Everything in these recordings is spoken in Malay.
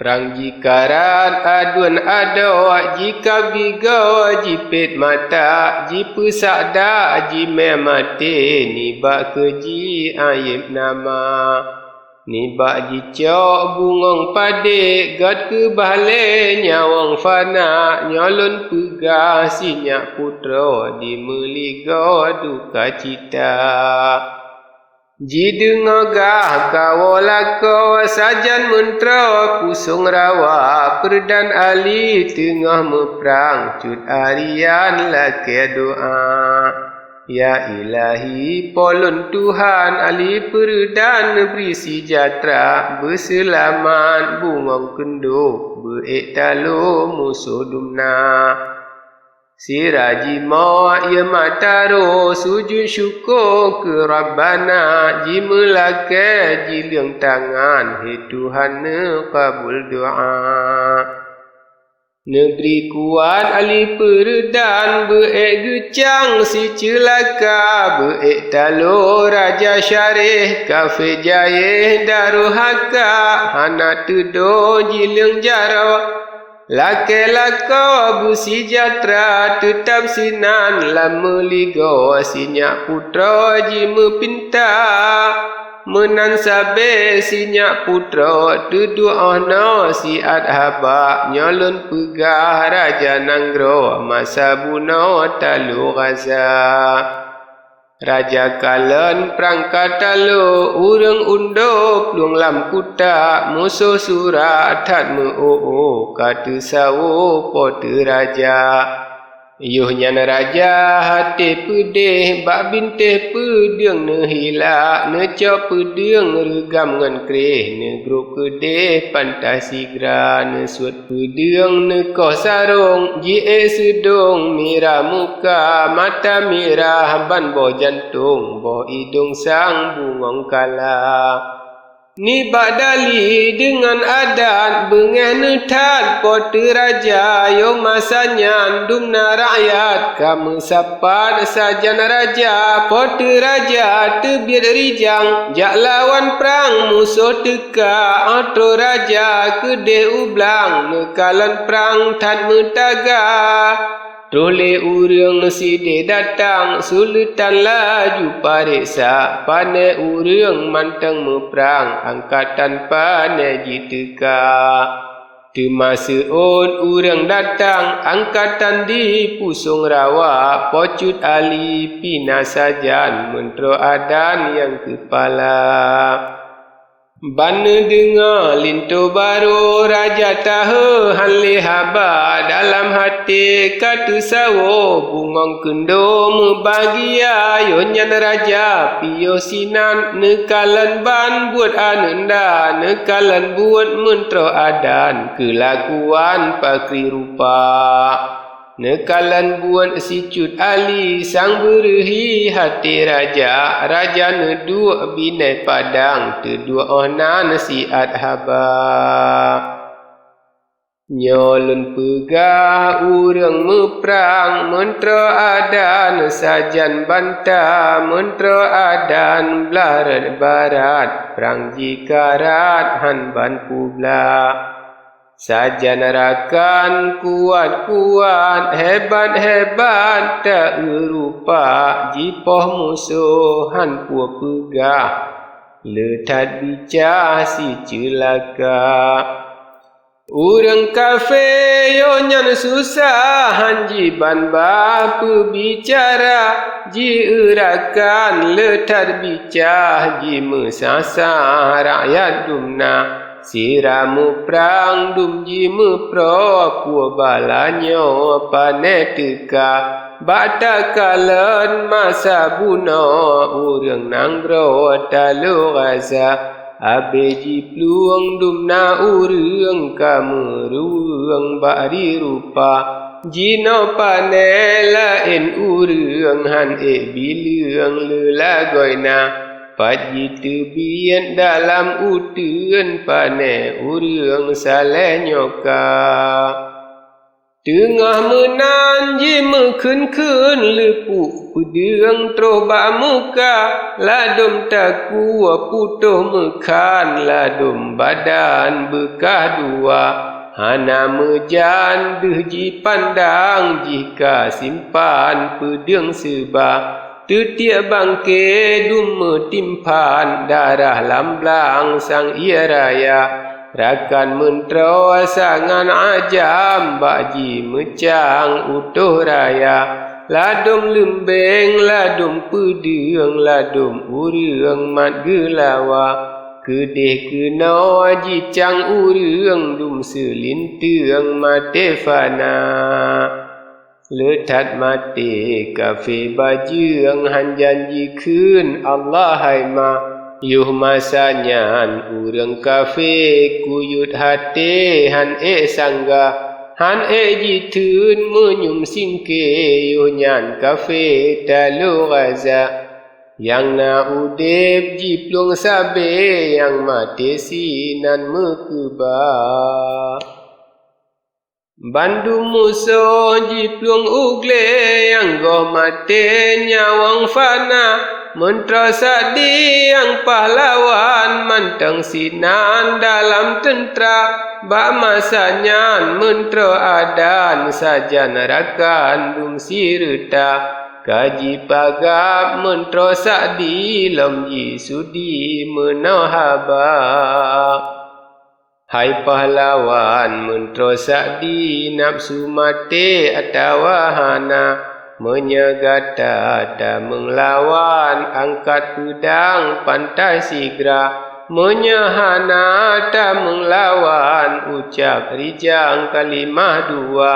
Perang jikaran aduan ada, jika biga jipit mata, jipu sakda jime mati, nibak keji ayib nama. Nibak jicok bungong padik, gad ke balik nyawang fana, nyalon pegah sinyak putra, di meliga duka cita. Jidengagah kawalaka sajan mentra pusung rawa Peureudan ali tengah meperang cut arian laki doa. Ya ilahi polon Tuhan ali Peureudan beri sejahtera berselamat bungong kendo beektalo musuh dumna. Siraji ma' ya mataro sujud syukur ke Rabbana ji melake ji liang tangan hai Tuhan kabul doa. Negeri kuat ali Peureudan beek gecang si celaka beek talo Raja Syarih kafe jayeh daruhaka hana tudo ji liang jaro. Laki-laki bersejahterah tetap sinan lama liga sinyak putra jima pinta menan sabe sinyak putra tudu'ana siat habak nyalon pegah Raja Nanggro masa buno talu gaza. Raja kalan perangkat talo urang undo pluang lam kuta musuh surat hat me'o kata sawo pote raja. Yuhnya raja hati pedih bak bintih pedeng ne hilak ne cok pedeng regam ngan kreh ne grup kedih pantai sigra ne suat pedeng ne koh sarung jie sedung mirah muka mata mirah ban bo jantung bo hidung sang bungong kala. Ni badali dengan adat bengeh netat pote raja yo masanya dumna rakyat kamu sapat sajan raja pote raja tebiat rijang jak lawan perang musuh teka atro raja kedeh ublang nekalan perang tan metaga. Toleh urang side datang sultan laju pariksa pane urang mantang meperang angkatan pane jiteka. Temasa urang datang angkatan di pusung rawa pocut ali pina sajan mentro adan yang kepala. Bana dengar linto baru raja tahu hanle haba dalam hati kata sawo bungong kendo membahagia yonyan raja piyo sinan nekalan ban buat ananda nekalan buat mentro adan kelakuan pakri rupa. Nekalan buat si cut ali sang berehi hati raja. Raja neduk binai padang tedua onan siat haba. Nyolon pegah urang meperang mentro adan sajan banta mentro adan belarat barat perang jikarat han ban publa. Sajan rakan kuat-kuat, hebat-hebat, tak rupa jipoh musuhan pua pegah, letat bicah si celaka. Urang kafe yo nyan susah hanji ban bapa bicara, ji urakan letat bicah ji mesasar rakyat dumna. Siramu perang dum jimu pro pua balanyo pane teka bata kalan masa buno urang nanggro talu gaza abeji pluang dum na urang kameruang bari rupa jino pane lain urang han bilang lelagoina. Paji tebian dalam utuan pane urang saleh nyoka. Tengah menan je mekun-kun lepuk pedang terobak muka. Ladum taku putuh mekan ladum badan bekah dua. Hana mejan ji pandang jika simpan pedang sebah. Tetiak bangke dum metimpan darah lamblang sang ia raya. Rakan mentro sangan ajam bakji mecang utuh raya. Ladum lembeng ladum pedang ladum urang mat gelawa. Kedih kena jicang urang dum selintang mate fana. Letat mate kafe bajang han janji keun Allah haima. Yuh masanya urang kafe kuyut hati han sangga. Han jitun menyum singke yuh nyan kafe talu gaza. Yang na udip jiplung sabe yang mati sinan mekeba. Bandu musuh jiplung ugle yang go mati nyawang fana. Mentra sadi yang pahlawan mantang sinan dalam tentera. Bak masanya mentra adan saja nerakan dum sirta. Kaji pagap mentra sadi lamji sudi menahaba. Hai pahlawan mentra sadi nafsu mati atawahana. Menyegata tak menglawan angkat pedang pantai sigra. Menyahana tak menglawan ucap rijang kalimah dua.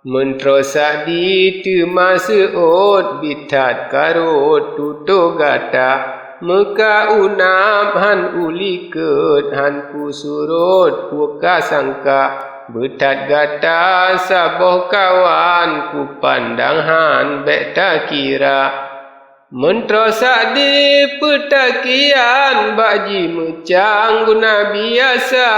Mentra sadi tema seot bitat karut tutuh gata. Meka unap han uliket han kusurut puka sangka. Betat gata saboh kawan ku pandang han bek tak kira. Mentra sadi petakian bakji mecang guna biasa.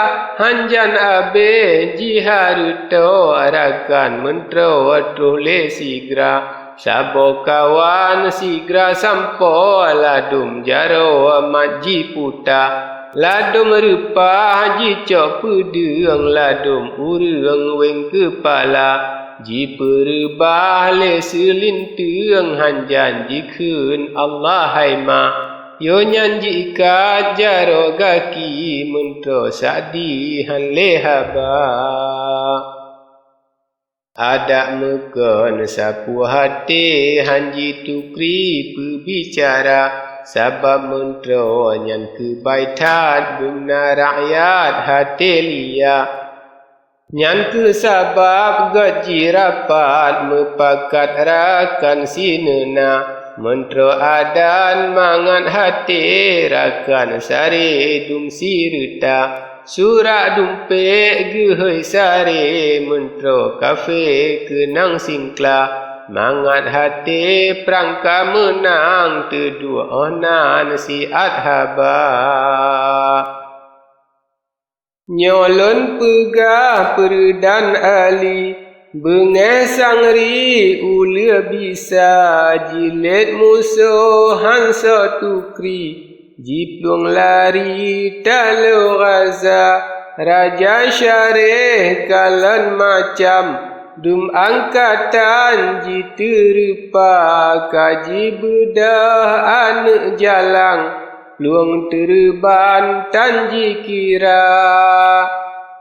Hanjan abe jiharuto arakan mentra trole sigra. Saboh kawan sigra sampo ladum jaro maji puta. Ladum rupa ji cok pedang ladum urang weng kepala. Ji perebah le selintang hanjan jikeun Allah haima. Yo nyan jika jaro gaki mentra sadi han lehaba. Adak mekon sapu hati hanji tukri perbicara. Sabab mentra nyan kebaitat guna rakyat hati lia. Nyan ke sabab gaji rapat mepakat rakan sinena. Mentra adan mangan hati rakan sare dum sirta. Surak dumpek gehoi sare mentra kafe kenang singkla. Mangat hati prangka menang tedua onan siat haba. Nyolon pegah Peureudan ali. Bengai sangri ulia bisa. Jilid musuh hansa tukri. Jiplung lari talu gaza. Raja syarih kalan macam. Dum angkatan ji terupa. Kaji bedah anak jalang. Luang terban tanji kira.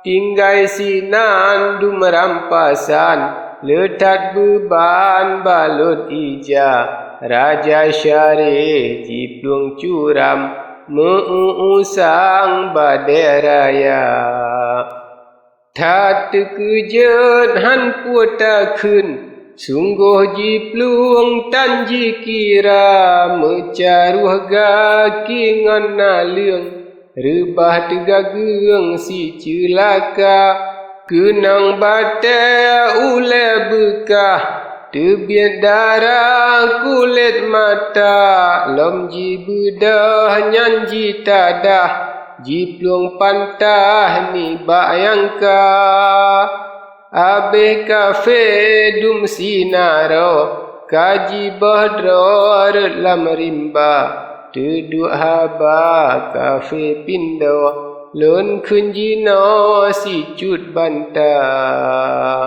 Tinggai sinan dum rampasan. Letat beban balut ija. Raja syarih jiplung curam. Meusang badai raya. Tak terkejut han putakun. Sungguh jiplung tanji kira. Mecaruh gaki ngan nalung. Rebah tegageng si celaka. Kenang batai ulai bekah. Tebiat darah kulit mata. Lomji bedah nyanji tadah. Jiplung pantah ni bayangka. Abe kafe dum sinaro kaji bahdro lam rimba tuduk haba kafe pindo lun kunjino si cut banta